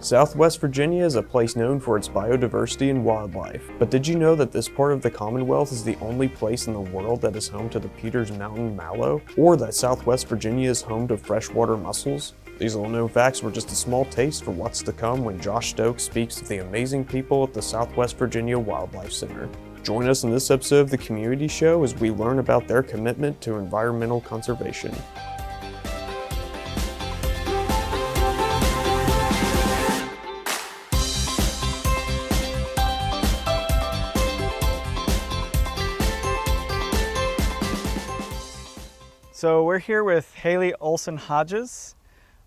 Southwest Virginia is a place known for its biodiversity and wildlife, but did you know that this part of the Commonwealth is the only place in the world that is home to the Peters Mountain mallow, or that Southwest Virginia is home to freshwater mussels? These little known facts were just a small taste for what's to come when Josh Stokes speaks with the amazing people at the Southwest Virginia Wildlife Center. Join us in this episode of The Community Show as we learn about their commitment to environmental conservation. So we're here with Haley Olson Hodges,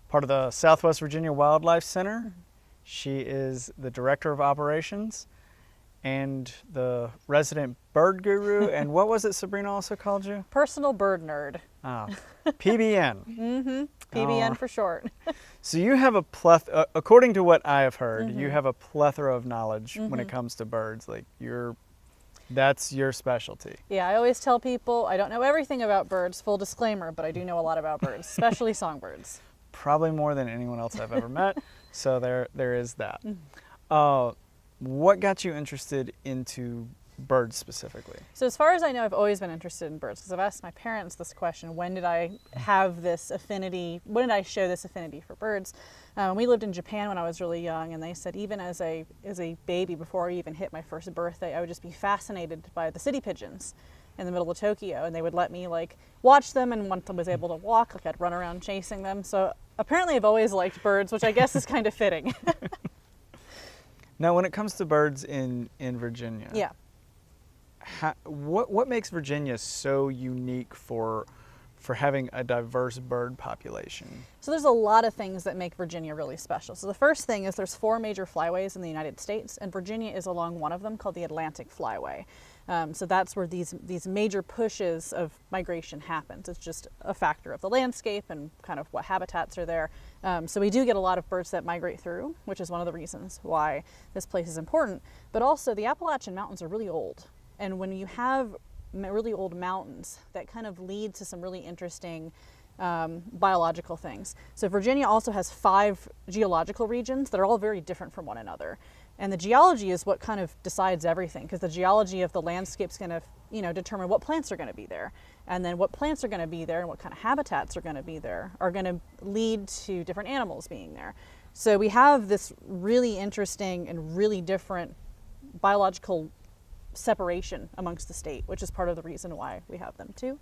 part of the Southwest Virginia Wildlife Center. She is the Director of Operations and the resident bird guru. And what was it Sabrina also called you? Personal bird nerd. Oh, PBN. PBN for short. So you have a according to what I have heard, you have a plethora of knowledge when it comes to birds. Like that's your specialty. Yeah, I always tell people I don't know everything about birds, full disclaimer, but I do know a lot about birds, especially songbirds. Probably more than anyone else I've ever met. So there is that. What got you interested into birds specifically? So as far as I know, I've always been interested in birds because I've asked my parents this question: when did I have this affinity? When did I show this affinity for birds? We lived in Japan when I was really young, and they said even as a baby, before I even hit my first birthday, I would just be fascinated by the city pigeons in the middle of Tokyo, and they would let me watch them, and once I was able to walk, I'd run around chasing them. So apparently I've always liked birds, which I guess is kind of fitting. Now, when it comes to birds in Virginia, yeah, what makes Virginia so unique for having a diverse bird population? So there's a lot of things that make Virginia really special. So the first thing is there's 4 major flyways in the United States, and Virginia is along one of them called the Atlantic Flyway. So that's where these major pushes of migration happens. It's just a factor of the landscape and kind of what habitats are there. So we do get a lot of birds that migrate through, which is one of the reasons why this place is important. But also the Appalachian Mountains are really old. And when you have really old mountains, that kind of lead to some really interesting biological things. So Virginia also has 5 geological regions that are all very different from one another. And the geology is what kind of decides everything, because the geology of the landscape is going to, determine what plants are going to be there. And then what plants are going to be there and what kind of habitats are going to be there are going to lead to different animals being there. So we have this really interesting and really different biological separation amongst the state, which is part of the reason why we have them too.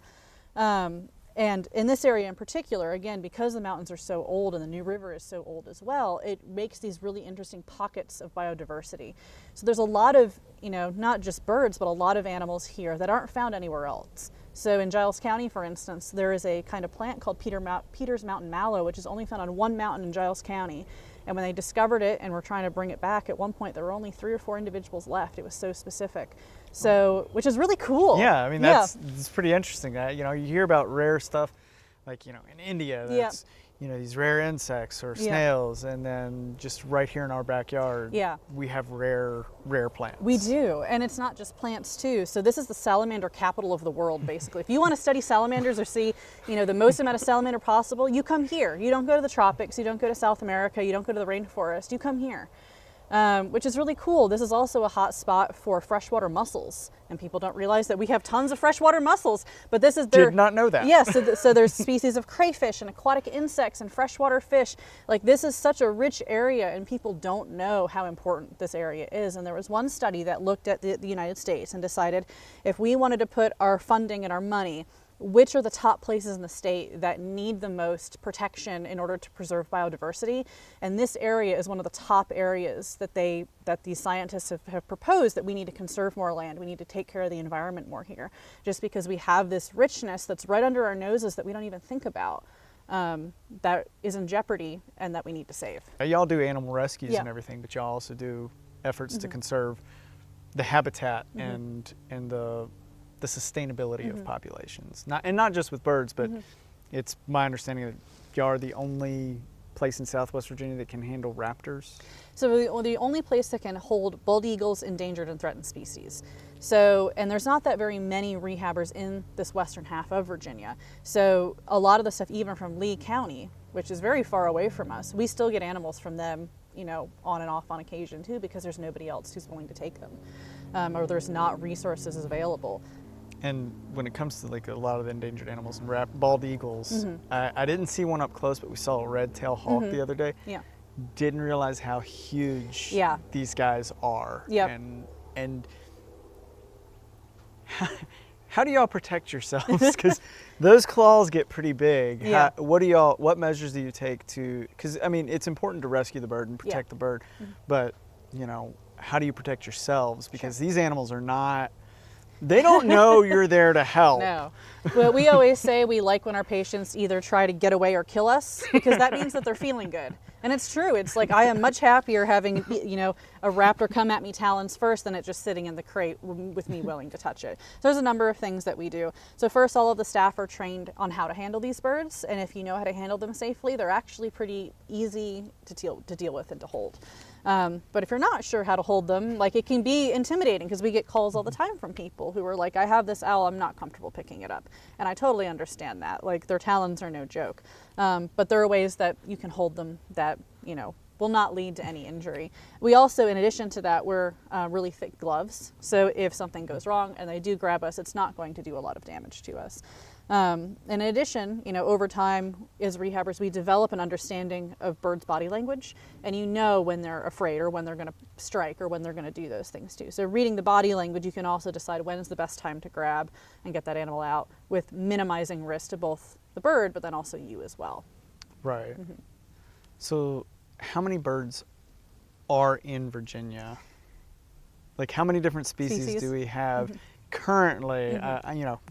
And in this area in particular, again, because the mountains are so old and the New River is so old as well, it makes these really interesting pockets of biodiversity. So there's a lot of, not just birds, but a lot of animals here that aren't found anywhere else. So in Giles County, for instance, there is a kind of plant called Peters Mountain mallow, which is only found on one mountain in Giles County. And when they discovered it and were trying to bring it back, at one point there were only 3 or 4 individuals left. It was so specific. So, which is really cool. Yeah, I mean, that's pretty interesting. You hear about rare stuff, like, in India, that's, these rare insects or snails, and then just right here in our backyard, we have rare plants. We do, and it's not just plants too. So this is the salamander capital of the world, basically. If you want to study salamanders or see, the most amount of salamander possible, you come here. You don't go to the tropics, you don't go to South America, you don't go to the rainforest, you come here. Which is really cool. This is also a hot spot for freshwater mussels, and people don't realize that we have tons of freshwater mussels. But this is did not know that. Yes, so there's species of crayfish and aquatic insects and freshwater fish. This is such a rich area, and people don't know how important this area is. And there was one study that looked at the United States and decided if we wanted to put our funding and our money, which are the top places in the state that need the most protection in order to preserve biodiversity. And this area is one of the top areas that these scientists have proposed that we need to conserve more land. We need to take care of the environment more here, just because we have this richness that's right under our noses that we don't even think about, that is in jeopardy and that we need to save. Y'all do animal rescues and everything, but y'all also do efforts to conserve the habitat and the sustainability of populations. Not just with birds, but it's my understanding that y'all are the only place in Southwest Virginia that can handle raptors. So the only place that can hold bald eagles, endangered and threatened species. So, and there's not that very many rehabbers in this western half of Virginia. So a lot of the stuff, even from Lee County, which is very far away from us, we still get animals from them on and off on occasion too, because there's nobody else who's willing to take them, or there's not resources available. And when it comes to like a lot of the endangered animals and bald eagles, I didn't see one up close, but we saw a red-tailed hawk the other day. Yeah. Didn't realize how huge these guys are. Yep. And how do y'all protect yourselves? Because those claws get pretty big. Yeah. What measures do you take to, because I mean, it's important to rescue the bird and protect the bird, but how do you protect yourselves? Because these animals are not, they don't know you're there to help. No. Well, we always say we like when our patients either try to get away or kill us, because that means that they're feeling good. And it's true. It's like I am much happier having, a raptor come at me talons first than it just sitting in the crate with me willing to touch it. So there's a number of things that we do. So first, all of the staff are trained on how to handle these birds. And if you know how to handle them safely, they're actually pretty easy to deal with and to hold. But if you're not sure how to hold them, like, it can be intimidating, because we get calls all the time from people who are like, I have this owl, I'm not comfortable picking it up. And I totally understand that. Like, their talons are no joke. But there are ways that you can hold them that, will not lead to any injury. We also, in addition to that, wear really thick gloves. So if something goes wrong and they do grab us, it's not going to do a lot of damage to us. In addition, over time, as rehabbers, we develop an understanding of birds' body language, and when they're afraid or when they're going to strike or when they're going to do those things too. So reading the body language, you can also decide when is the best time to grab and get that animal out with minimizing risk to both the bird, but then also you as well. Right. So how many birds are in Virginia? Like, how many different species do we have currently,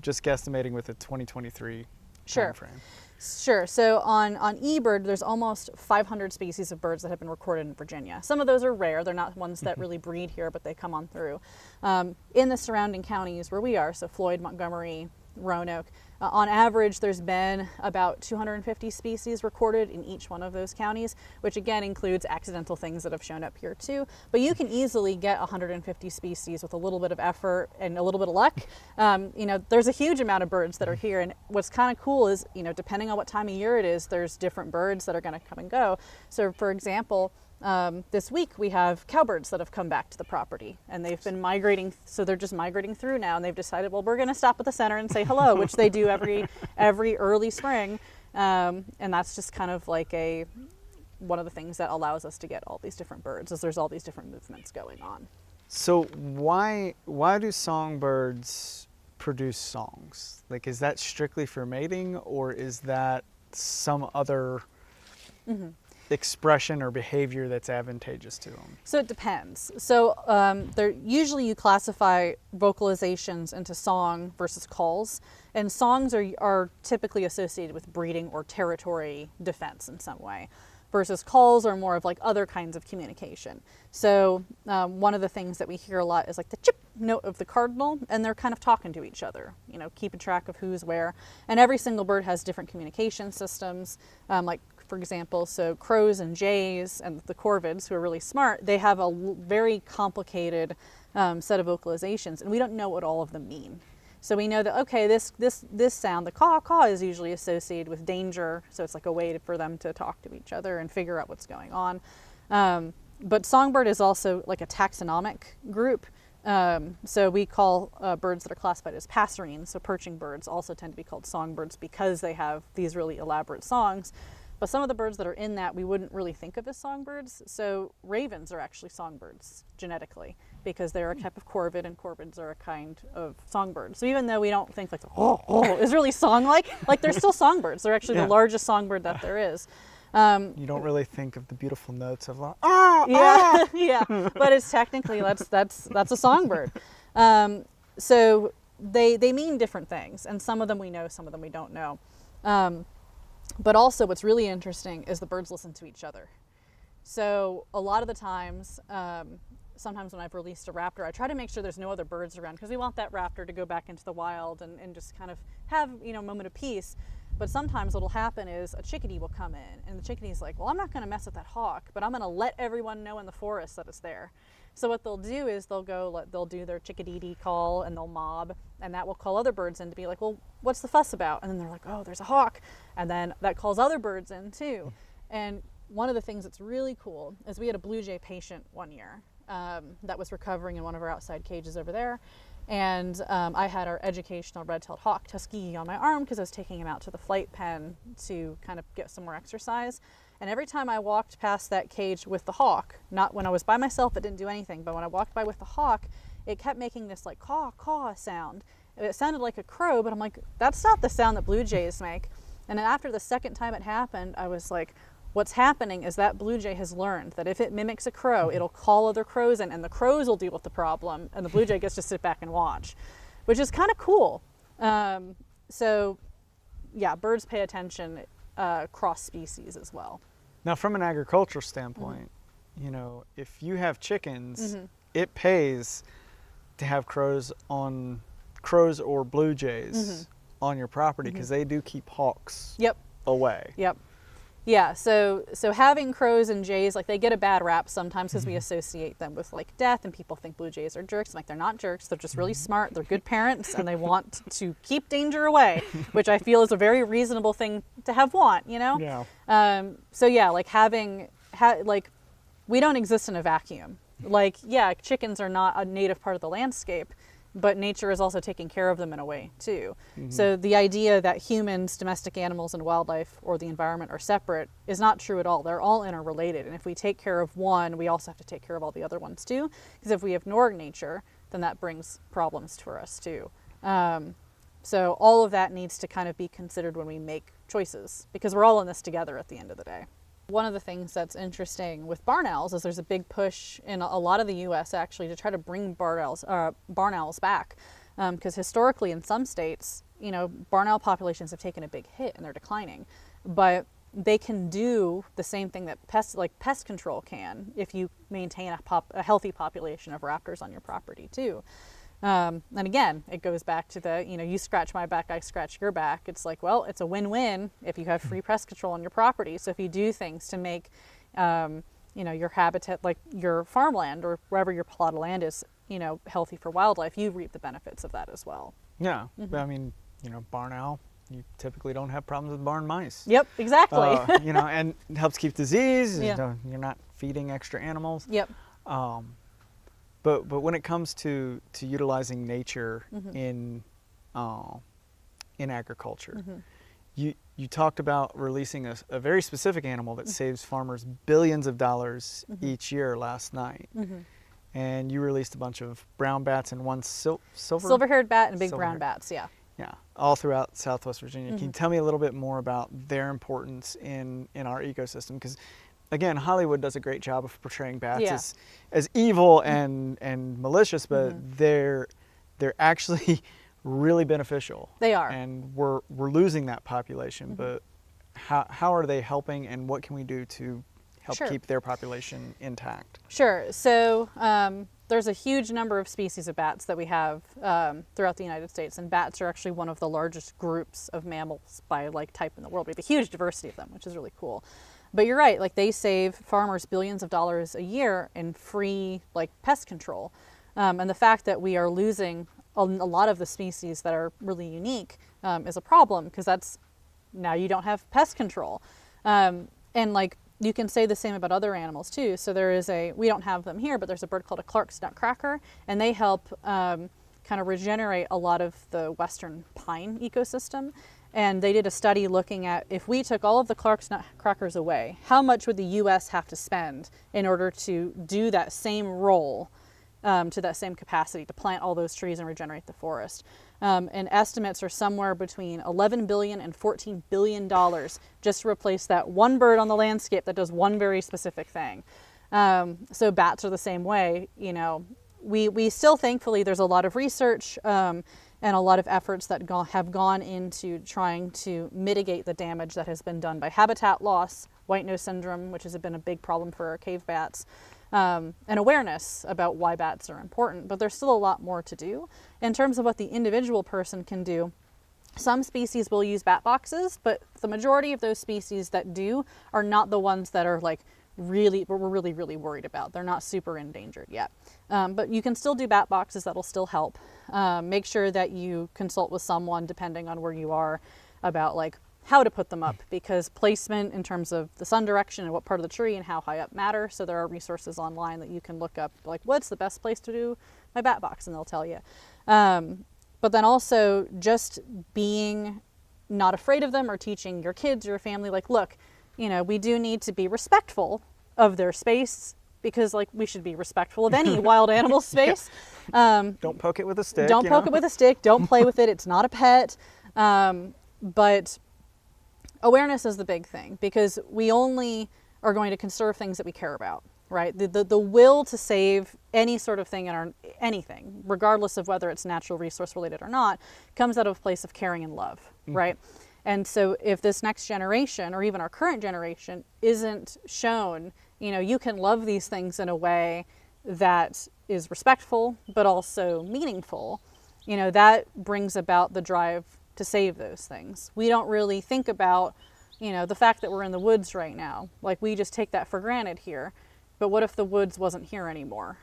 just guesstimating with the 2023 time frame? Sure. So on eBird, there's almost 500 species of birds that have been recorded in Virginia. Some of those are rare. They're not ones that really breed here, but they come on through. In the surrounding counties where we are, so Floyd, Montgomery, Roanoke, on average, there's been about 250 species recorded in each one of those counties, which again includes accidental things that have shown up here too. But you can easily get 150 species with a little bit of effort and a little bit of luck. There's a huge amount of birds that are here, and what's kind of cool is, depending on what time of year it is, there's different birds that are going to come and go. So, for example, this week we have cowbirds that have come back to the property, and they've been migrating, so they're just migrating through now, and they've decided, well, we're going to stop at the center and say hello, which they do every early spring, and that's just kind of like one of the things that allows us to get all these different birds, is there's all these different movements going on. So why do songbirds produce songs? Like, is that strictly for mating, or is that some other expression or behavior that's advantageous to them? So it depends. So usually you classify vocalizations into song versus calls, and songs are typically associated with breeding or territory defense in some way, versus calls are more of like other kinds of communication. So one of the things that we hear a lot is like the chip note of the cardinal, and they're kind of talking to each other, keeping track of who's where. And every single bird has different communication systems, like, for example, so crows and jays and the corvids, who are really smart, they have a very complicated set of vocalizations, and we don't know what all of them mean. So we know that, okay, this sound, the caw is usually associated with danger, so it's like a way for them to talk to each other and figure out what's going on. But songbird is also like a taxonomic group. So we call birds that are classified as passerines, so perching birds, also tend to be called songbirds because they have these really elaborate songs. But some of the birds that are in that we wouldn't really think of as songbirds. So ravens are actually songbirds genetically, because they're a type of corvid, and corvids are a kind of songbird. So even though we don't think like is really song-like, like they're still songbirds. They're actually the largest songbird that there is. You don't really think of the beautiful notes of like, yeah, but it's technically that's a songbird. So they mean different things, and some of them we know, some of them we don't know. But also what's really interesting is the birds listen to each other. So a lot of the times, sometimes when I've released a raptor, I try to make sure there's no other birds around, because we want that raptor to go back into the wild and just kind of have, a moment of peace. But sometimes what'll happen is a chickadee will come in, and the chickadee's like, well, I'm not going to mess with that hawk, but I'm going to let everyone know in the forest that it's there. So what they'll do is they'll do their chickadee call, and they'll mob, and that will call other birds in to be like, well, what's the fuss about? And then they're like, oh, there's a hawk. And then that calls other birds in too. And one of the things that's really cool is we had a blue jay patient one year that was recovering in one of our outside cages over there. And I had our educational red-tailed hawk, Tuskegee, on my arm because I was taking him out to the flight pen to kind of get some more exercise. And every time I walked past that cage with the hawk, not when I was by myself, it didn't do anything, but when I walked by with the hawk, it kept making this like caw, caw sound. It sounded like a crow, but I'm like, that's not the sound that blue jays make. And then after the second time it happened, I was like, what's happening is that blue jay has learned that if it mimics a crow, it'll call other crows in, and the crows will deal with the problem, and the blue jay gets to sit back and watch, which is kind of cool. So, yeah, birds pay attention cross species as well. Now, from an agricultural standpoint, you know, if you have chickens, it pays to have crows or blue jays on your property because they do keep hawks away. Yeah, so having crows and jays, like, they get a bad rap sometimes because we associate them with like death, and people think blue jays are jerks. I'm like, they're not jerks. They're just really smart. They're good parents, and they want to keep danger away, which I feel is a very reasonable thing to want, you know? Yeah. So yeah, like like, we don't exist in a vacuum. Like, yeah, chickens are not a native part of the landscape, but nature is also taking care of them in a way too. So the idea that humans, domestic animals, and wildlife or the environment are separate is not true at all. They're all interrelated. And if we take care of one, we also have to take care of all the other ones too. Because if we ignore nature, then that brings problems for us too. So all of that needs to kind of be considered when we make choices, because we're all in this together at the end of the day. One of the things that's interesting with barn owls is there's a big push in a lot of the U.S. actually to try to bring barn owls back, because historically in some states, you know, barn owl populations have taken a big hit and they're declining, but they can do the same thing that pest control can if you maintain a healthy population of raptors on your property too. And again, it goes back to the, you know, you scratch my back, I scratch your back. It's like, well, it's a win-win if you have free pest control on your property. So if you do things to make, you know, your habitat, like your farmland or wherever your plot of land is, you know, healthy for wildlife, you reap the benefits of that as well. Yeah, but I mean, you know, barn owl, you typically don't have problems with barn mice. Yep, exactly. You know, and it helps keep disease. Yeah. You know, you're not feeding extra animals. Yep. But when it comes to utilizing nature in agriculture, you talked about releasing a very specific animal that saves farmers billions of dollars each year last night. And you released a bunch of brown bats and one silver-haired bat and big brown bats, yeah. Yeah, all throughout Southwest Virginia. Can you tell me a little bit more about their importance in our ecosystem? Because again, Hollywood does a great job of portraying bats as evil and malicious, but they're actually really beneficial. They are. And we're losing that population, but how are they helping, and what can we do to help keep their population intact? Sure. So there's a huge number of species of bats that we have throughout the United States, and bats are actually one of the largest groups of mammals by like type in the world. We have a huge diversity of them, which is really cool. But you're right, like they save farmers billions of dollars a year in free like pest control. And the fact that we are losing a lot of the species that are really unique is a problem, because that's, now you don't have pest control. And like you can say the same about other animals too. So there is we don't have them here, but there's a bird called a Clark's nutcracker, and they help kind of regenerate a lot of the western pine ecosystem. And they did a study looking at, if we took all of the Clark's nutcrackers away, how much would the U.S. have to spend in order to do that same role, to that same capacity, to plant all those trees and regenerate the forest? And estimates are somewhere between $11 billion and $14 billion just to replace that one bird on the landscape that does one very specific thing. So bats are the same way. You know, we still, thankfully, there's a lot of research and a lot of efforts that have gone into trying to mitigate the damage that has been done by habitat loss, white nose syndrome, which has been a big problem for our cave bats, and awareness about why bats are important. But there's still a lot more to do. In terms of what the individual person can do, some species will use bat boxes, but the majority of those species that do are not the ones that are like we're really, really worried about. They're not super endangered yet. But you can still do bat boxes. That'll still help. Make sure that you consult with someone, depending on where you are, about like how to put them up, because placement in terms of the sun direction and what part of the tree and how high up matter. So there are resources online that you can look up, like what's the best place to do my bat box, and they'll tell you. But then also just being not afraid of them, or teaching your kids or your family, like, look, you know, we do need to be respectful of their space, because like we should be respectful of any wild animal space. Don't poke it with a stick. Don't poke it with a stick. Don't play with it. It's not a pet. But awareness is the big thing, because we only are going to conserve things that we care about, right? The will to save any sort of thing in anything, regardless of whether it's natural resource related or not, comes out of a place of caring and love, right? And so if this next generation, or even our current generation, isn't shown, you know, you can love these things in a way that is respectful, but also meaningful, you know, that brings about the drive to save those things. We don't really think about, you know, the fact that we're in the woods right now. Like, we just take that for granted here. But what if the woods wasn't here anymore?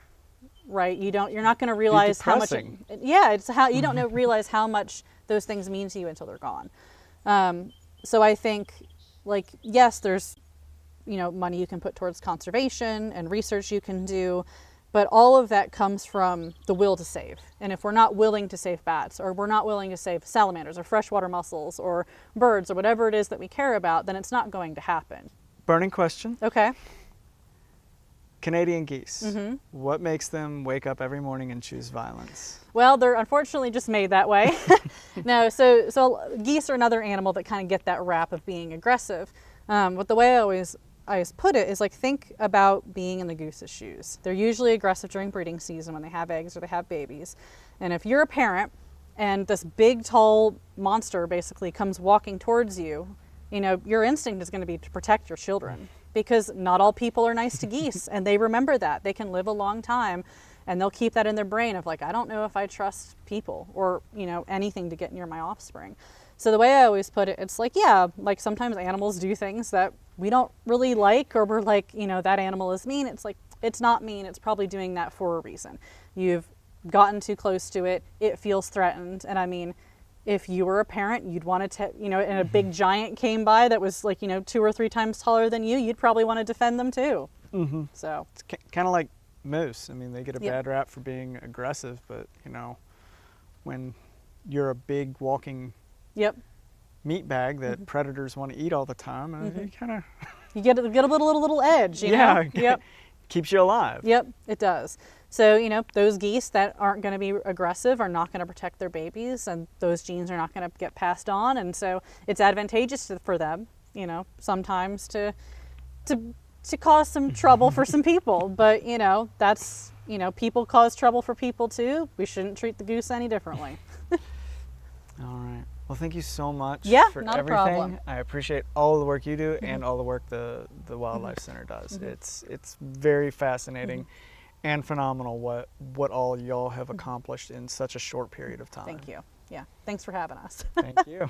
Right? You're not going to realize how much it's how you don't realize how much those things mean to you until they're gone. So I think, like, yes, there's, you know, money you can put towards conservation and research you can do, but all of that comes from the will to save. And if we're not willing to save bats, or we're not willing to save salamanders or freshwater mussels or birds or whatever it is that we care about, then it's not going to happen. Burning question. Okay. Canadian geese. What makes them wake up every morning and choose violence? Well, they're unfortunately just made that way. No, so geese are another animal that kind of get that rap of being aggressive. But the way I always put it is, like, think about being in the goose's shoes. They're usually aggressive during breeding season when they have eggs or they have babies. And if you're a parent and this big, tall monster basically comes walking towards you, you know, your instinct is going to be to protect your children, because not all people are nice to geese, and they remember that. They can live a long time, and they'll keep that in their brain of, like, I don't know if I trust people or, you know, anything to get near my offspring. So the way I always put it, it's like, yeah, like sometimes animals do things that we don't really like, or we're like, you know, that animal is mean. It's like, it's not mean. It's probably doing that for a reason. You've gotten too close to it. It feels threatened. And I mean, if you were a parent, you'd want to, you know, and a big giant came by that was like, you know, 2 or 3 times taller than you, you'd probably want to defend them too. So it's kind of like moose. I mean, they get a bad rap for being aggressive, but, you know, when you're a big walking meat bag that predators want to eat all the time, you kind of you get a little edge, you know? Yep. Keeps you alive. Yep, it does. So, you know, those geese that aren't going to be aggressive are not going to protect their babies, and those genes are not going to get passed on, and so it's advantageous for them, you know, sometimes to cause some trouble for some people. But, you know, that's, you know, people cause trouble for people too. We shouldn't treat the goose any differently. All right. Well, thank you so much for not everything. A problem. I appreciate all the work you do and all the work the Wildlife Center does. It's very fascinating and phenomenal what all y'all have accomplished in such a short period of time. Thank you. Yeah. Thanks for having us. Thank you.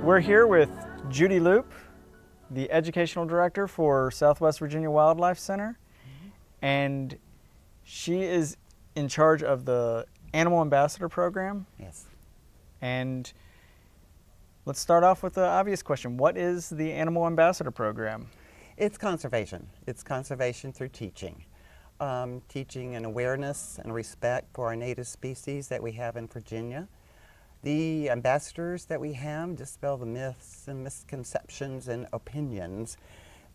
We're here with Judy Loop, the Educational Director for Southwest Virginia Wildlife Center, and she is in charge of the Animal Ambassador Program. Yes. And let's start off with the obvious question. What is the Animal Ambassador Program? It's conservation. It's conservation through teaching. Teaching and awareness and respect for our native species that we have in Virginia. The ambassadors that we have dispel the myths and misconceptions and opinions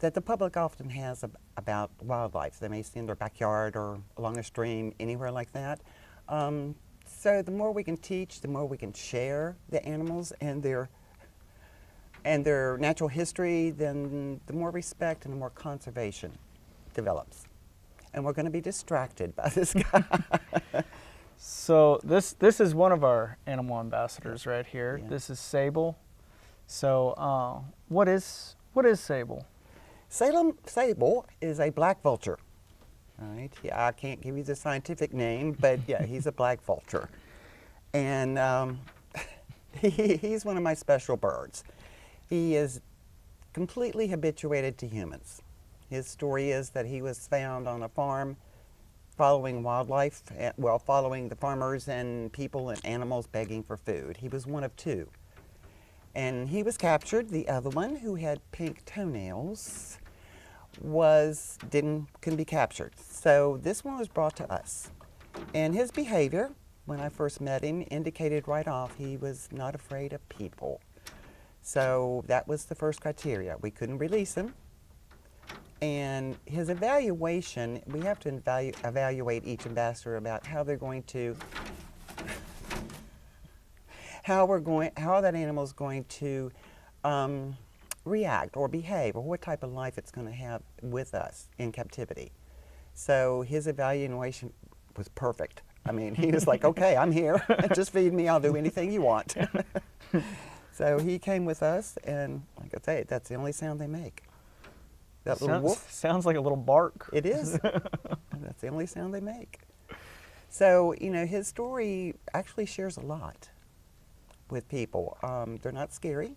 that the public often has about wildlife. They may see in their backyard or along a stream, anywhere like that. So the more we can teach, the more we can share the animals and their natural history, then the more respect and the more conservation develops. And we're going to be distracted by this guy. So this is one of our animal ambassadors right here. Yeah. This is Sable. So what is Sable? Sable is a black vulture. All right. Yeah, I can't give you the scientific name, but yeah, he's a black vulture. And he's one of my special birds. He is completely habituated to humans. His story is that he was found on a farm following wildlife, well, following the farmers and people and animals begging for food. He was one of two. And he was captured. The other one, who had pink toenails, couldn't be captured. So this one was brought to us. And his behavior, when I first met him, indicated right off he was not afraid of people. So that was the first criteria. We couldn't release him. And his evaluation, we have to evaluate each ambassador about how they're going to, how that animal is going to react or behave, or what type of life it's going to have with us in captivity. So his evaluation was perfect. I mean, he was like, okay, I'm here. Just feed me. I'll do anything you want. So he came with us, and like I say, that's the only sound they make. That little woof. Sounds like a little bark. It is. That's the only sound they make. So, you know, his story actually shares a lot with people. They're not scary.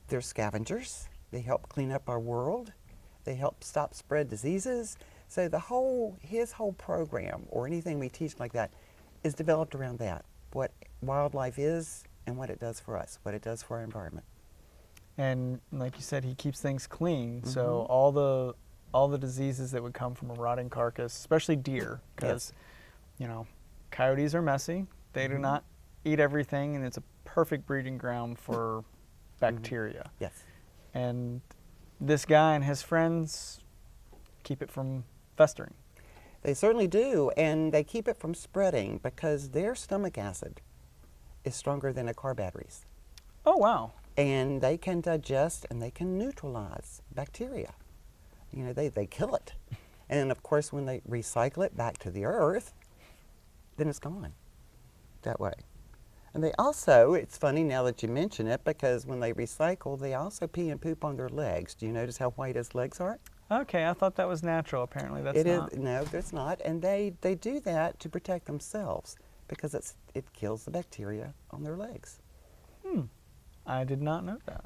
They're scavengers. They help clean up our world. They help stop spread diseases. So his whole program, or anything we teach like that, is developed around that. What wildlife is and what it does for us, what it does for our environment. And like you said, he keeps things clean. Mm-hmm. So all the diseases that would come from a rotting carcass, especially deer, because you know, coyotes are messy. They do not eat everything, and it's a perfect breeding ground for bacteria. Yes. And this guy and his friends keep it from festering. They certainly do, and they keep it from spreading because their stomach acid is stronger than a car battery's. Oh, wow. And they can digest and they can neutralize bacteria. You know, they kill it. And of course, when they recycle it back to the earth, then it's gone that way. And they also, it's funny now that you mention it, because when they recycle, they also pee and poop on their legs. Do you notice how white his legs are? Okay, I thought that was natural. Apparently that's not. No, it's not. And they do that to protect themselves because it kills the bacteria on their legs. I did not know that.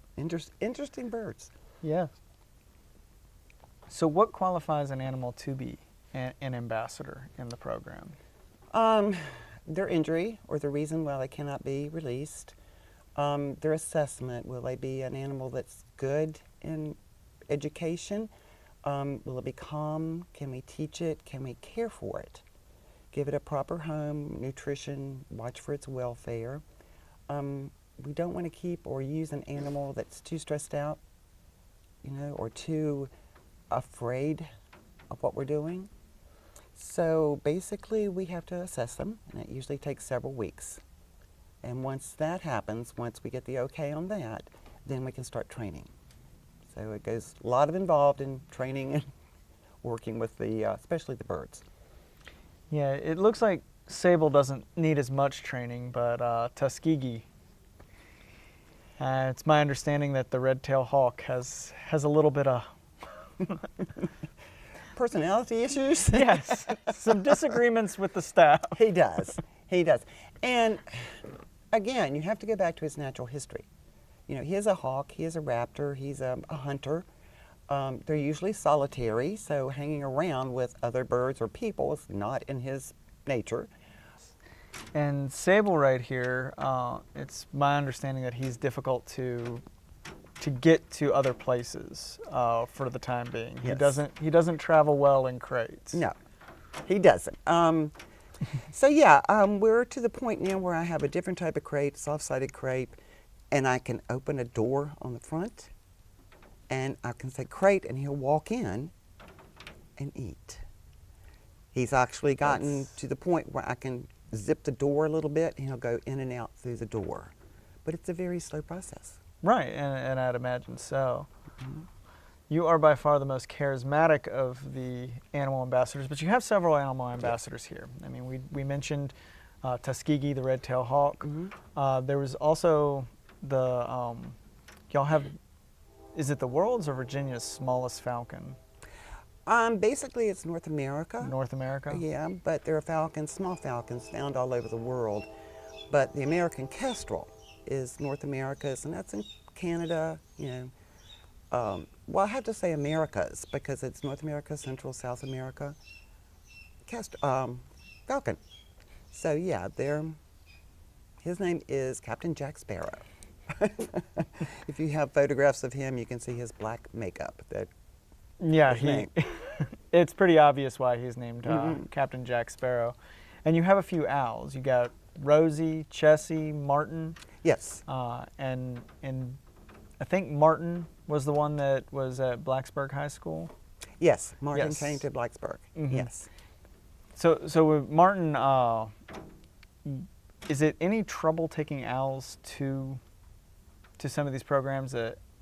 Interesting birds. Yes. So what qualifies an animal to be an ambassador in the program? Their injury or the reason why they cannot be released. Their assessment, will they be an animal that's good in education? Will it be calm? Can we teach it? Can we care for it? Give it a proper home, nutrition, watch for its welfare. We don't want to keep or use an animal that's too stressed out, you know, or too afraid of what we're doing. So basically we have to assess them, and it usually takes several weeks. And once that happens, once we get the okay on that, then we can start training. So it goes a lot of involved in training and working with especially the birds. Yeah, it looks like Sable doesn't need as much training, but Tuskegee, it's my understanding that the red-tailed hawk has a little bit of Personality issues? yes, some disagreements with the staff. He does. He does. And again, you have to go back to his natural history. You know, he is a hawk, he is a raptor, he's a hunter. They're usually solitary, so hanging around with other birds or people is not in his nature. And Sable right here, it's my understanding that he's difficult to get to other places for the time being. Yes. He doesn't travel well in crates. No, he doesn't. So yeah, we're to the point now where I have a different type of crate, soft-sided crate, and I can open a door on the front, and I can say crate, and he'll walk in and eat. He's actually gotten to the point where I can zip the door a little bit, and he'll go in and out through the door. But it's a very slow process. Right, and I'd imagine so. You are by far the most charismatic of the animal ambassadors, but you have several animal ambassadors here. I mean, we mentioned Tuskegee, the red-tailed hawk. There was also the, y'all have, is it the world's or Virginia's smallest falcon? Basically, it's North America. North America? Yeah, but there are falcons, small falcons, found all over the world. But the American kestrel is North America's, and that's in Canada, you know. Well, I have to say Americas because it's North America, Central, South America. Falcon. So yeah, his name is Captain Jack Sparrow. If you have photographs of him, you can see his black makeup. Yeah, it's pretty obvious why he's named Captain Jack Sparrow. And you have a few owls. You got Rosie, Chessie, Martin. Yes. And I think Martin was the one that was at Blacksburg High School. Yes, Martin Yes. came to Blacksburg. Yes. So with Martin, is it any trouble taking owls to some of these programs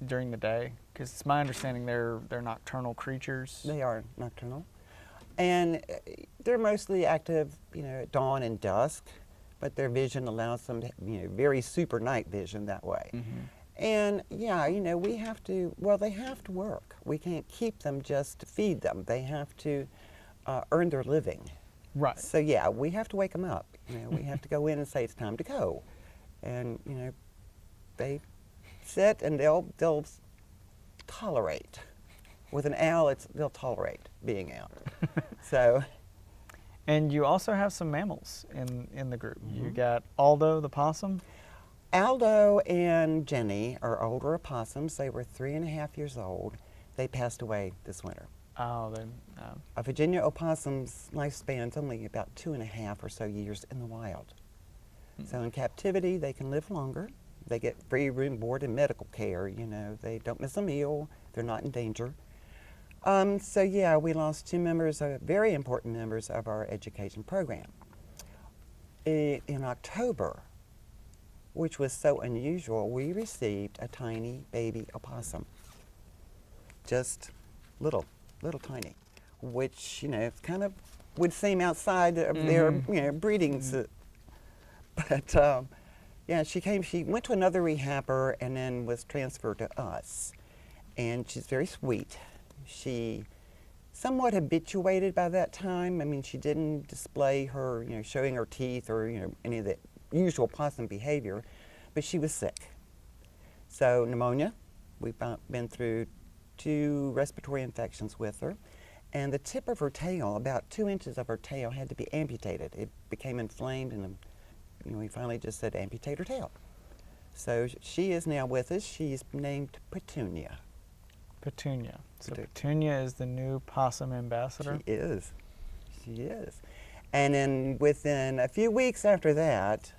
during the day? Because it's my understanding they're nocturnal creatures. They are nocturnal. And they're mostly active, you know, at dawn and dusk, but their vision allows them to, you know, very super night vision that way. And yeah, you know, they have to work. We can't keep them just to feed them. They have to earn their living. Right. So yeah, we have to wake them up. You know, we have to go in and say it's time to go. And, you know, they sit and they'll tolerate. With an owl, they'll tolerate being out. So. And you also have some mammals in the group. You got Aldo the possum. Aldo and Jenny are older opossums. They were 3.5 years old. They passed away this winter. Oh, A Virginia opossum's lifespan's only about 2.5 or so years in the wild. So in captivity, they can live longer. They get free room, board, and medical care. You know, they don't miss a meal. They're not in danger. So yeah, we lost 2 members, very important members of our education program. In October, which was so unusual, we received a tiny baby opossum. Just little tiny, which, you know, kind of would seem outside of their, you know, breeding. But yeah, she went to another rehabber and then was transferred to us. And she's very sweet. She somewhat habituated by that time. I mean, she didn't display her, you know, showing her teeth or, you know, any of the usual possum behavior, but she was sick. So pneumonia, we've been through 2 respiratory infections with her, and the tip of her tail, about 2 inches of her tail, had to be amputated. It became inflamed, and you know, we finally just said amputate her tail. So she is now with us. She's named Petunia. Petunia. So Petunia is the new possum ambassador? She is. She is. And then within a few weeks after that,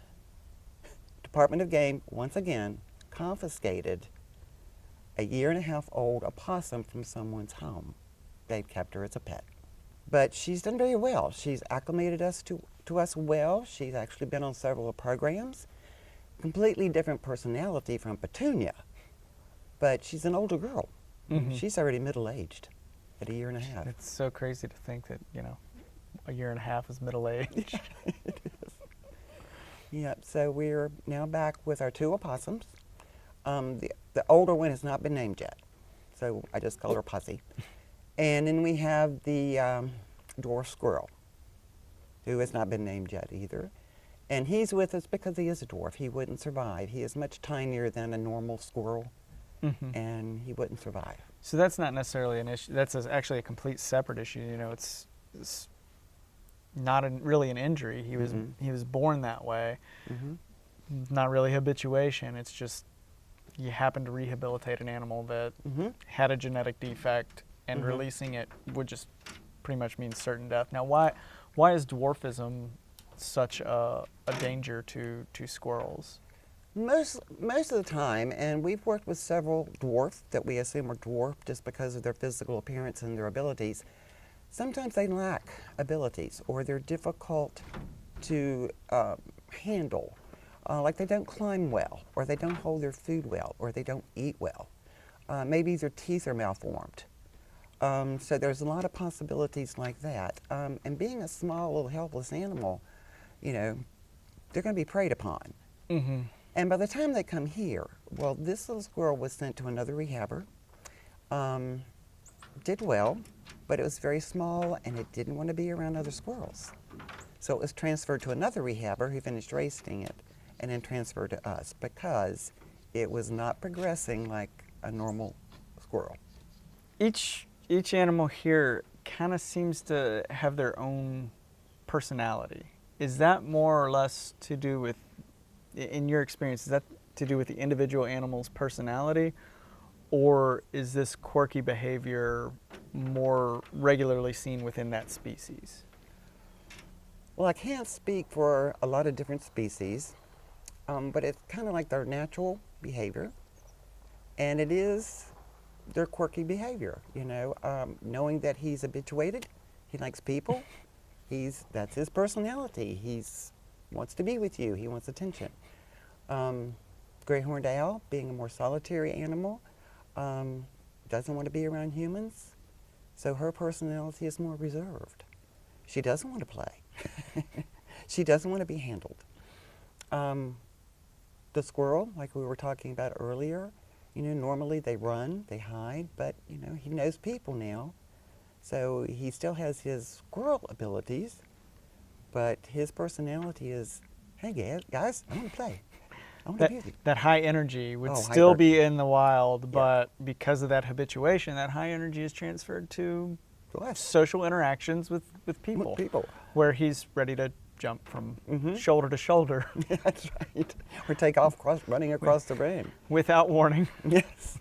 Department of Game once again confiscated a 1.5-year-old opossum from someone's home. They'd kept her as a pet. But she's done very well. She's acclimated us to us well. She's actually been on several programs. Completely different personality from Petunia, but she's an older girl. She's already middle-aged at 1.5 years. It's so crazy to think that, you know, 1.5 years is middle age. It is. Yeah, so we're now back with our 2 opossums. The older one has not been named yet, so I just call her Pussy. And then we have the dwarf squirrel, who has not been named yet either. And he's with us because he is a dwarf. He wouldn't survive. He is much tinier than a normal squirrel, and he wouldn't survive. So that's not necessarily an issue. That's actually a complete separate issue. You know, it's not really an injury. He was born that way. Not really habituation. It's just you happen to rehabilitate an animal that had a genetic defect, and releasing it would just pretty much mean certain death. Now, why is dwarfism such a danger to squirrels? Most of the time, and we've worked with several dwarf that we assume are dwarf just because of their physical appearance and their abilities. Sometimes they lack abilities, or they're difficult to handle. Like they don't climb well, or they don't hold their food well, or they don't eat well. Maybe their teeth are malformed. So there's a lot of possibilities like that. And being a small little helpless animal, you know, they're going to be preyed upon. And by the time they come here, well, this little squirrel was sent to another rehabber, did well, but it was very small and it didn't want to be around other squirrels. So it was transferred to another rehabber who finished raising it and then transferred to us because it was not progressing like a normal squirrel. Each animal here kind of seems to have their own personality. Is that more or less to do with, in your experience, is that to do with the individual animal's personality, or is this quirky behavior more regularly seen within that species? Well, I can't speak for a lot of different species, but it's kind of like their natural behavior, and it is their quirky behavior, you know, knowing that he's habituated, he likes people, that's his personality. He wants to be with you, he wants attention. Gray horned owl, being a more solitary animal, doesn't want to be around humans, so her personality is more reserved. She doesn't want to play. She doesn't want to be handled. The squirrel, like we were talking about earlier, you know, normally they run, they hide, but, you know, he knows people now. So he still has his squirrel abilities, but his personality is, hey guys, I want to play. I want to be with you. That high energy would Oh, still hyper. be in the wild, Yeah. but because of that habituation, that high energy is transferred to Life. social interactions with people, People. where he's ready to jump from shoulder to shoulder That's right. Or take off running across the room. without warning. Yes.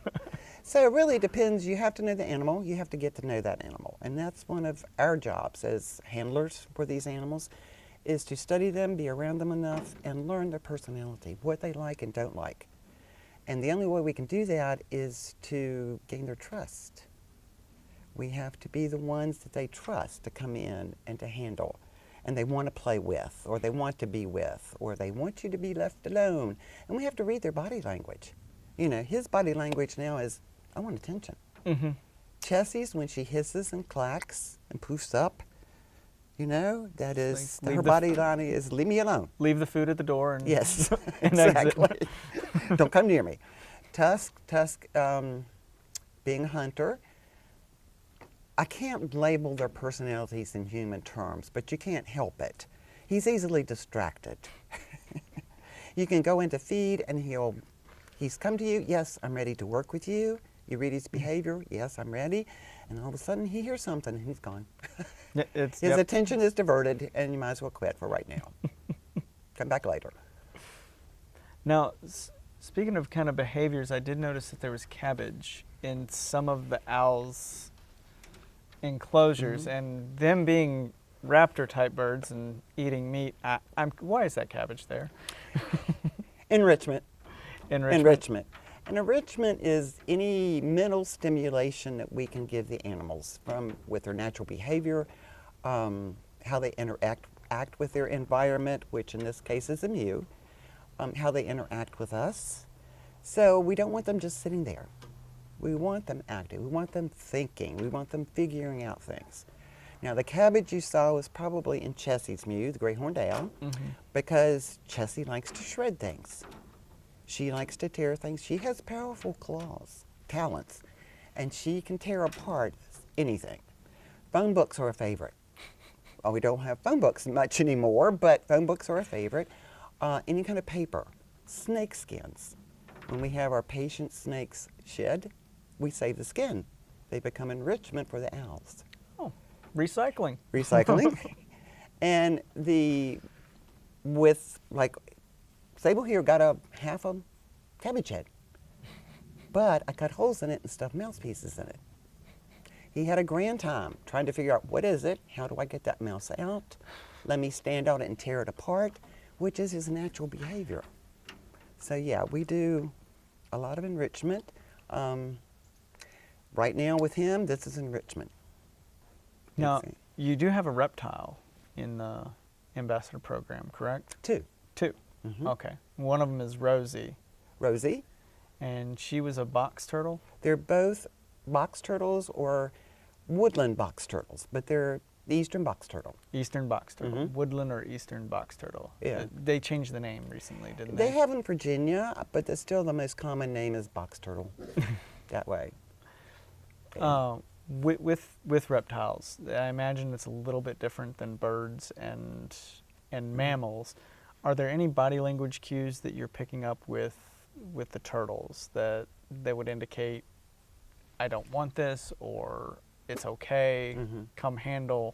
So it really depends. You have to know the animal. You have to get to know that animal. And that's one of our jobs as handlers for these animals, is to study them, be around them enough, and learn their personality, what they like and don't like. And the only way we can do that is to gain their trust. We have to be the ones that they trust to come in and to handle. And they want to play with, or they want to be with, or they want you to be left alone. And we have to read their body language. You know, his body language now is, I want attention. Chessie's, when she hisses and clacks and poofs up, you know, that is, Like, her body line is, leave me alone. Leave the food at the door and Yes, And exit. exactly. Don't come near me. Tusk, being a hunter, I can't label their personalities in human terms, but you can't help it. He's easily distracted. You can go in to feed and he's come to you, yes, I'm ready to work with you. You read his behavior, yes, I'm ready. And all of a sudden he hears something and he's gone. His attention is diverted and you might as well quit for right now. Come back later. Now, speaking of kind of behaviors, I did notice that there was cabbage in some of the owls' enclosures, and them being raptor-type birds and eating meat, why is that cabbage there? Enrichment. Enrichment. And enrichment is any mental stimulation that we can give the animals with their natural behavior, how they act with their environment, which in this case is a mew, how they interact with us. So we don't want them just sitting there. We want them active. We want them thinking. We want them figuring out things. Now, the cabbage you saw was probably in Chessie's mew, the gray horned owl, because Chessie likes to shred things. She likes to tear things. She has powerful talents, and she can tear apart anything. Phone books are a favorite. Well, we don't have phone books much anymore, but phone books are a favorite. Any kind of paper, snake skins. When we have our patient snakes shed, we save the skin. They become enrichment for the owls. Oh, recycling. Recycling. And Sable here got a half a cabbage head, but I cut holes in it and stuffed mouse pieces in it. He had a grand time trying to figure out, what is it? How do I get that mouse out? Let me stand on it and tear it apart, which is his natural behavior. So yeah, we do a lot of enrichment. Right now with him, this is enrichment. Now, you do have a reptile in the ambassador program, correct? Two. Two. Mhm. Okay. One of them is Rosie, Rosie. and she was a box turtle. They're both box turtles or woodland box turtles, but they're the eastern box turtle. Eastern box turtle. Mhm. Woodland or eastern box turtle. Yeah. They changed the name recently, didn't They they? have in Virginia, but that's still the most common name is box turtle. That way. With reptiles, I imagine it's a little bit different than birds and mammals. Are there any body language cues that you're picking up with the turtles that would indicate, I don't want this, or it's okay, Mhm. come handle?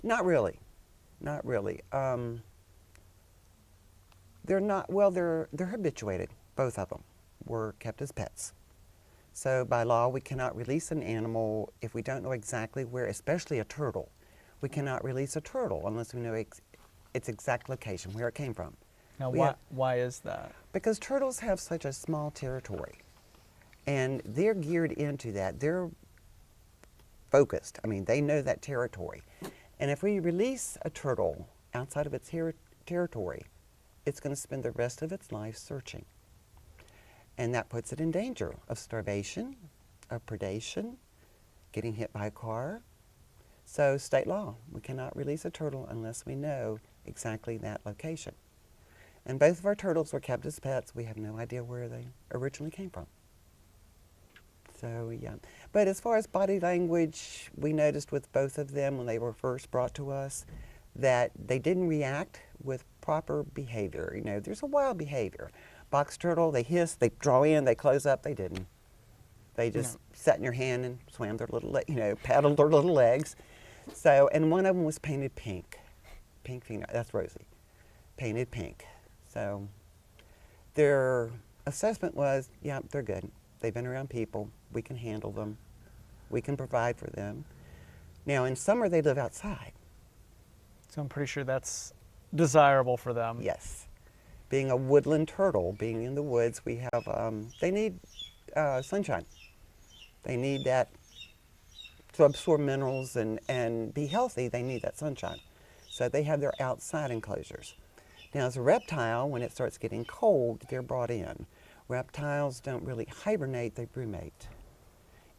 Not really. Not really. They're not, well, they're habituated. Both of them were kept as pets. So by law, we cannot release an animal if we don't know exactly where, especially a turtle. We cannot release a turtle unless we know its exact location, where it came from. Now, We why, have- why is that? Because turtles have such a small territory, and they're geared into that. They're focused. I mean, they know that territory. And if we release a turtle outside of its territory, it's going to spend the rest of its life searching. And that puts it in danger of starvation, of predation, getting hit by a car. So state law, we cannot release a turtle unless we know exactly that location. And both of our turtles were kept as pets. We have no idea where they originally came from. So yeah. But as far as body language, we noticed with both of them when they were first brought to us that they didn't react with proper behavior. You know, there's a wild behavior. Box turtle, they hiss, they draw in, they close up. They didn't. They just sat in your hand and swam their little, paddled their little legs. So, and one of them was painted pink. Pink pheno, that's Rosie. Painted pink. So their assessment was, yeah, they're good. They've been around people. We can handle them. We can provide for them. Now, in summer, they live outside. So I'm pretty sure that's desirable for them. Yes. Being a woodland turtle, being in the woods, we have, they need sunshine. They need that to absorb minerals and be healthy. They need that sunshine. So they have their outside enclosures. Now, as a reptile, when it starts getting cold, they're brought in. Reptiles don't really hibernate, they brumate.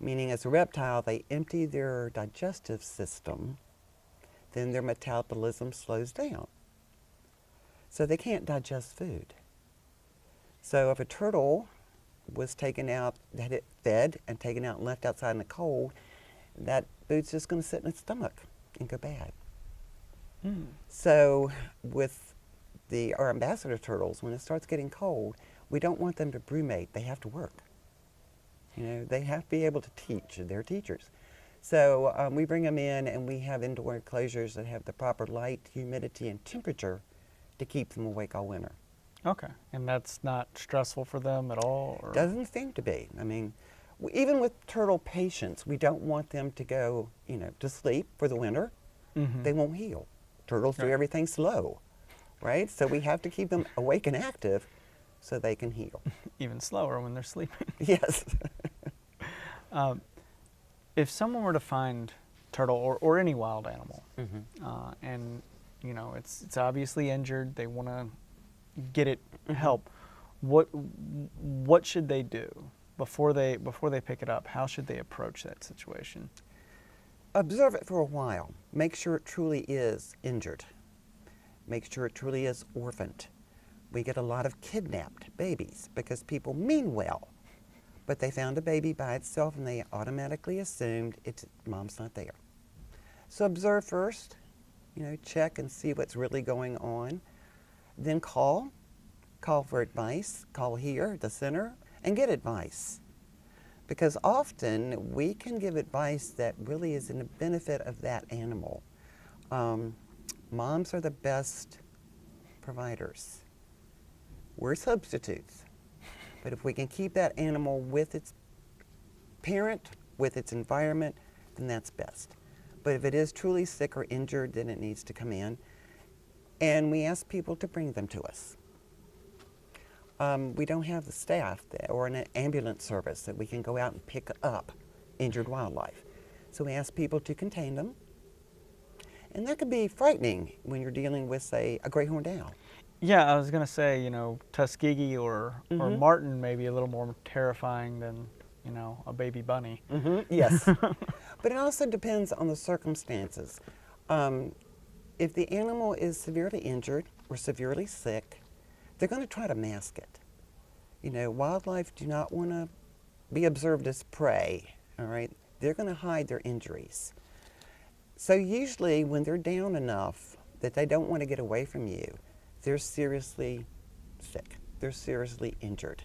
Meaning, as a reptile, they empty their digestive system, then their metabolism slows down. So they can't digest food. So if a turtle was taken out, had it fed and taken out and left outside in the cold, that food's just going to sit in its stomach and go bad. So with our ambassador turtles, when it starts getting cold, we don't want them to brumate. They have to work. You know, they have to be able to teach. They're teachers. So we bring them in, and we have indoor enclosures that have the proper light, humidity, and temperature to keep them awake all winter. Okay. And that's not stressful for them at all? Or? Doesn't seem to be. I mean, even with turtle patients, we don't want them to go, to sleep for the winter. Mhm. They won't heal. Turtles do Right. everything slow, right? So we have to keep them awake and active so they can heal. Even slower when they're sleeping. Yes. If someone were to find turtle or any wild animal, Mhm. and it's obviously injured, they want to get it help, what should they do before they pick it up? How should they approach that situation? Observe it for a while. Make sure it truly is injured. Make sure it truly is orphaned. We get a lot of kidnapped babies because people mean well, but they found a baby by itself and they automatically assumed its mom's not there. So observe first, check and see what's really going on. then call for advice, call here at the center, and get advice. Because often we can give advice that really is in the benefit of that animal. Moms are the best providers. We're substitutes. But if we can keep that animal with its parent, with its environment, then that's best. But if it is truly sick or injured, then it needs to come in. And we ask people to bring them to us. We don't have the staff or an ambulance service that we can go out and pick up injured wildlife. So we ask people to contain them. And that could be frightening when you're dealing with, say, a gray horned owl. Yeah, I was going to say, Tuskegee or marten may be a little more terrifying than, a baby bunny. Yes. But it also depends on the circumstances. If the animal is severely injured or severely sick, they're going to try to mask it. Wildlife do not want to be observed as prey, all right? They're going to hide their injuries. So usually when they're down enough that they don't want to get away from you, they're seriously sick. They're seriously injured.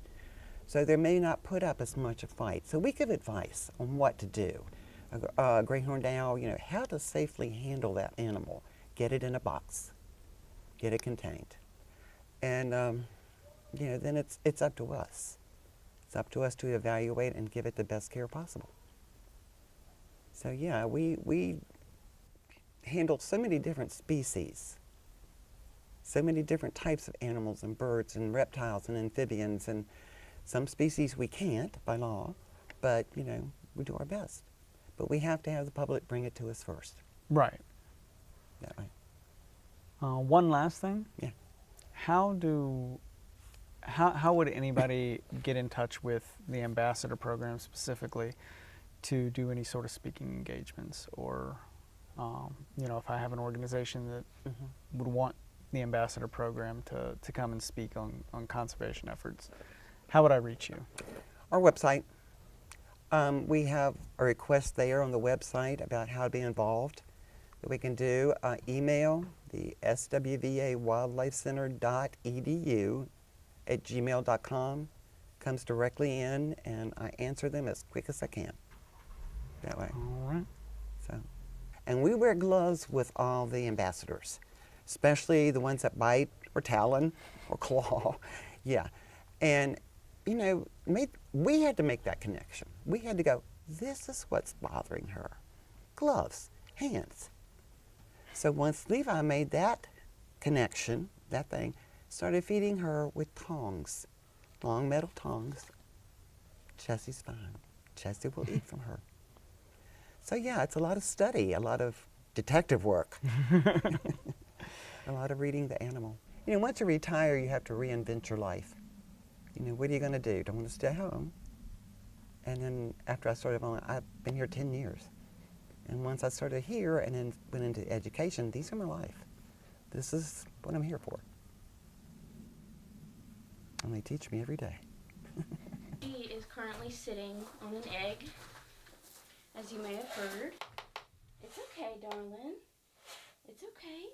So they may not put up as much a fight. So we give advice on what to do. A gray horned owl, how to safely handle that animal. Get it in a box. Get it contained. And, then it's up to us. It's up to us to evaluate and give it the best care possible. So yeah, we handle so many different species, so many different types of animals and birds and reptiles and amphibians, and some species we can't by law, but we do our best. But we have to have the public bring it to us first. Right. That way. One last thing. Yeah. How would anybody get in touch with the ambassador program specifically to do any sort of speaking engagements, or if I have an organization that would want the ambassador program to come and speak on conservation efforts, how would I reach you? Our website. We have a request there on the website about how to be involved that we can do. Email the swvawildlifecenter.edu@gmail.com. Comes directly in, and I answer them as quick as I can. That way. All right. So, and we wear gloves with all the ambassadors, especially the ones that bite or talon or claw. Yeah. And, we had to make that connection. We had to go, this is what's bothering her. Gloves, hands. So once Levi made that connection, that thing, started feeding her with tongs, long metal tongs, Chessie's fine. Chessie will eat from her. So yeah, it's a lot of study, a lot of detective work, a lot of reading the animal. Once you retire, you have to reinvent your life. What are you going to do? Don't want to stay home. And then after I started, I've been here 10 years. And once I started here and then went into education, these are my life. This is what I'm here for. And they teach me every day. She is currently sitting on an egg, as you may have heard. It's okay, darling. It's okay.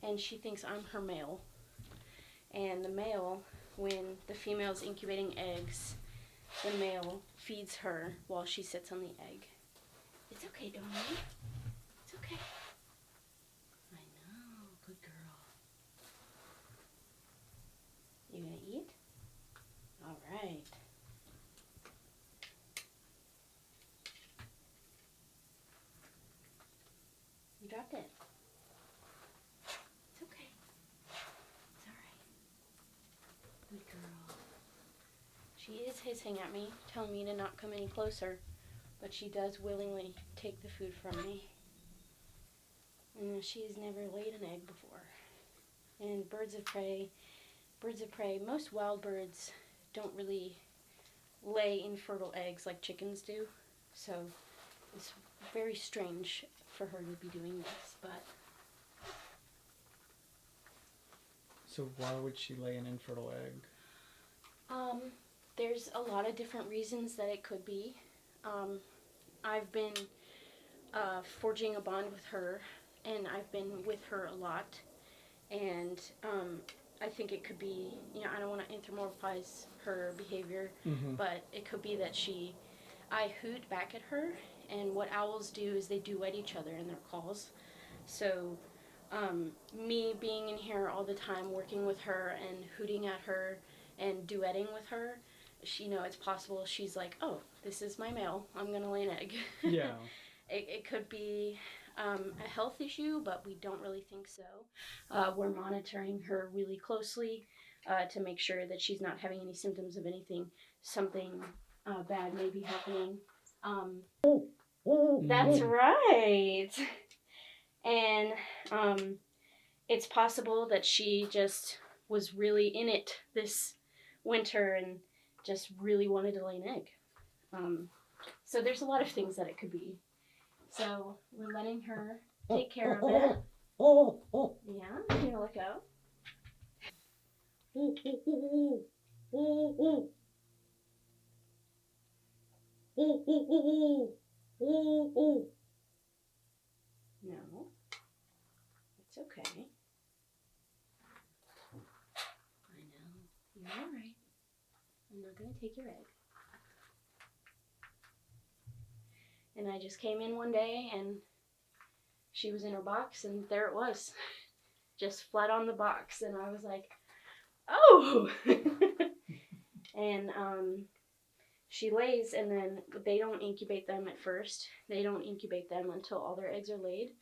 And she thinks I'm her male. And the male, when the female's incubating eggs, the male feeds her while she sits on the egg. It's okay, darling. It's okay. I know. Good girl. You gonna eat? All right. You dropped it. It's okay. It's all right. Good girl. She is hissing at me, telling me to not come any closer, but she does willingly take the food from me. And she has never laid an egg before. And birds of prey, most wild birds don't really lay infertile eggs like chickens do. So it's very strange for her to be doing this, but... So why would she lay an infertile egg? There's a lot of different reasons that it could be. I've been forging a bond with her, and I've been with her a lot, And I think it could be, I don't want to anthropomorphize her behavior, but it could be that I hoot back at her, and what owls do is they duet each other in their calls. So me being in here all the time working with her and hooting at her and duetting with her, it's possible she's like, oh, this is my male, I'm gonna lay an egg. Yeah. It could be a health issue, but we don't really think so. We're monitoring her really closely to make sure that she's not having any symptoms of something bad may be happening. That's right. And it's possible that she just was really in it this winter and just really wanted to lay an egg. So there's a lot of things that it could be. So we're letting her take care of it. Yeah, you gonna let go? No, it's okay. I know. You're all right. I'm not gonna take your egg. And I just came in one day and she was in her box and there it was. Just flat on the box. And I was like, oh! And she lays, and then they don't incubate them at first. They don't incubate them until all their eggs are laid.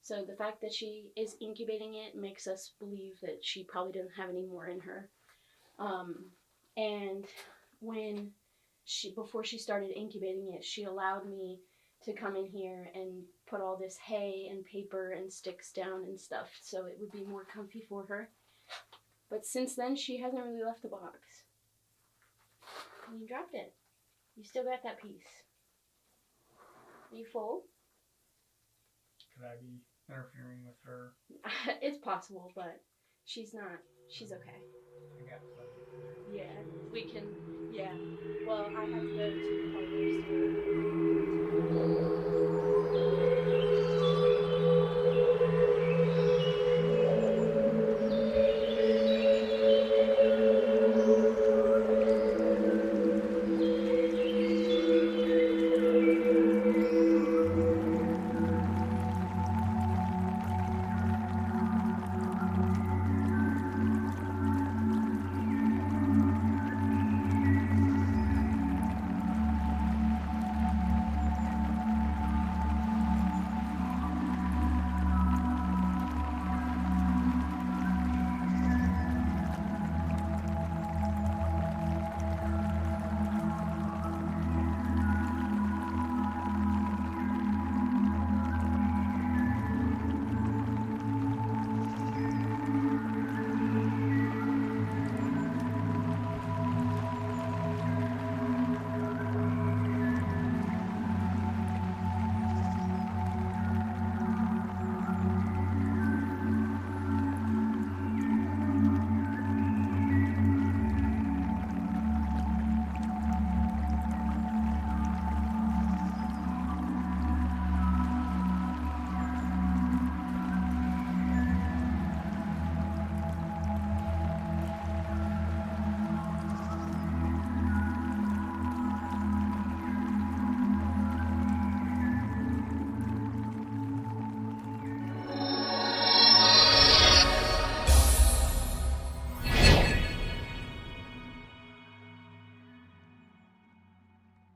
So the fact that she is incubating it makes us believe that she probably doesn't have any more in her. And before she started incubating it, she allowed me to come in here and put all this hay and paper and sticks down and stuff so it would be more comfy for her. But since then, she hasn't really left the box. And you dropped it. You still got that piece. Are you full? Could I be interfering with her? It's possible, but she's not. She's okay. I got plenty. Yeah, we can. Yeah. Well, I have to go to the hardware store.